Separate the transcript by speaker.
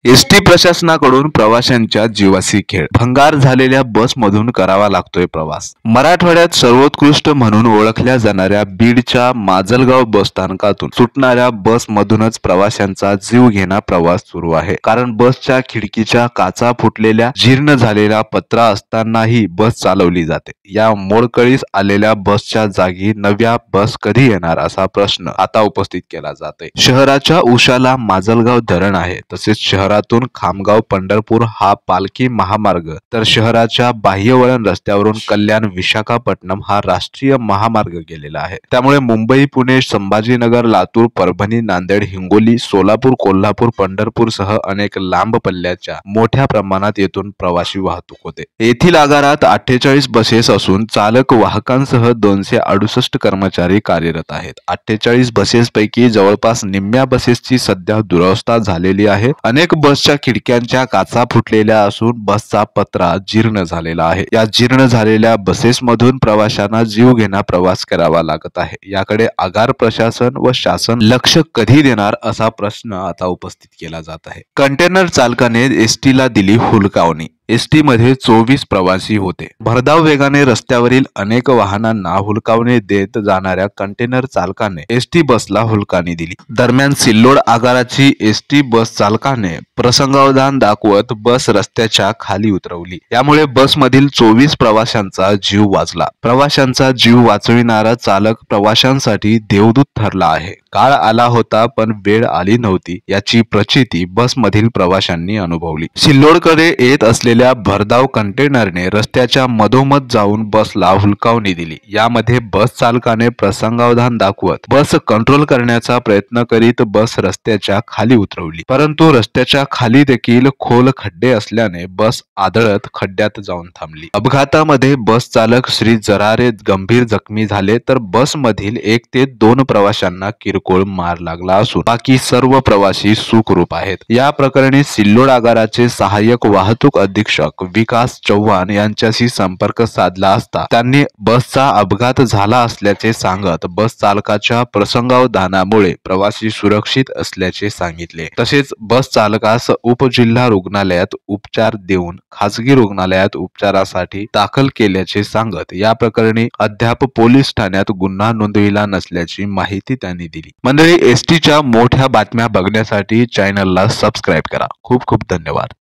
Speaker 1: ST प्रशासनाकडून प्रवाशांच्या जीवाशी खेळ. भंगार झालेल्या बसमधून करावा लागतोय प्रवास. मराठवाड्यात सर्वोत्कृष्ट म्हणून ओळखल्या जाणाऱ्या बीडच्या माजलगाव बस स्थानकातून सुटणाऱ्या बसमधूनच प्रवाशांचा जीव घेणा प्रवास सुरू आहे. कारण बसच्या खिडकीच्या काचा फुटलेल्या, जीर्ण झालेला पत्रा असतानाही बस चालवली जाते. या मोडकळीस आलेल्या बसच्या जागी नव्या बस कधी येणार असा प्रश्न आता उपस्थित केला जातोय. शहराच्या उशाला माजलगाव धरण आहे. तसेच शहरातून खामगाव पंढरपूर हा पालखी महामार्ग, तर शहराच्या बाह्यवळण रस्त्यावरून कल्याण विशाखापट्टणम हा राष्ट्रीय महामार्ग गेलेला आहे. त्यामुळे मुंबई, पुणे, संभाजीनगर, लातूर, परभणी, नांदेड, हिंगोली, सोलापूर, कोल्हापूर, पंढरपूर सह अनेक लांब पल्ल्याच्या मोठ्या प्रमाणात येथून प्रवासी वाहतूक होते. येथील आगारात 48 बसेस असून चालक वाहकांसह 268 कर्मचारी कार्यरत आहेत. 48 बसेस पैकी जवळपास निम्म्या बसेसची सध्या दुरवस्था झालेली आहे. अनेक बसच्या खिडक्यांच्या काचा फुटलेल्या असून बसचा पत्रा जीर्ण झालेला आहे. या जीर्ण झालेल्या बसेसमधून प्रवाशांना जीव घेणा प्रवास करावा लागत आहे. याकडे आगार प्रशासन व शासन लक्ष कधी देणार असा प्रश्न आता उपस्थित केला जात आहे. कंटेनर चालकाने एसटीला दिली हुलकावणी. एसटी मध्ये 24 प्रवासी होते. भरधाव वेगाने रस्त्यावरील अनेक वाहनांना हुलकावणी देत जाणाऱ्या कंटेनर चालकाने एसटी बसला हुलकावणी दिली. दरम्यान सिल्लोड आगाराची एसटी बस चालकाने प्रसंगावधान दाखवत बस रस्त्याच्या खाली उतरवली. यामुळे बसमधील 24 प्रवाशांचा जीव वाचला. प्रवाशांचा जीव वाचविणारा चालक प्रवाशांसाठी देवदूत ठरला आहे. काळ आला होता पण वेळ आली नव्हती याची प्रचिती बसमधील प्रवाशांनी अनुभवली. सिल्लोडकडे येत असलेल्या भरधाव कंटेनरने रस्त्याच्या मधोमध जाऊन बसला हुलकावणी दिली. यामध्ये बस चालकाने प्रसंगावधान दाखवत बस कंट्रोल करण्याचा प्रयत्न करीत बस रस्त्याच्या खाली उतरवली. परंतु रस्त्याच्या खाली देखील खोल खड्डे असल्याने बस आदळत खड्ड्यात जाऊन थांबली. अपघातामध्ये बस चालक श्री जरारे गंभीर जखमी झाले, तर बसमधील 1 ते 2 प्रवाशांना किरकोळ मार लागला असून बाकी सर्व प्रवासी सुखरूप आहेत. या प्रकरणी सिल्लोड आगाराचे सहाय्यक वाहतूक अधीक्षक विकास चव्हाण यांच्याशी संपर्क साधला असता त्यांनी बसचा अपघात झाला असल्याचे सांगत बस चालकाच्या प्रसंगावधानामुळे प्रवासी सुरक्षित असल्याचे सांगितले. तसेच बस चालकास उपजिल्हा रुग्णालयात उपचार देऊन खासगी रुग्णालयात उपचारासाठी दाखल केल्याचे सांगत या प्रकरणी अद्याप पोलीस ठाण्यात गुन्हा नोंदविला नसल्याची माहिती त्यांनी दिली. मंडळी, एसटीच्या मोठ्या बातम्या बघण्यासाठी चॅनलला सबस्क्राईब करा. खूप खूप धन्यवाद.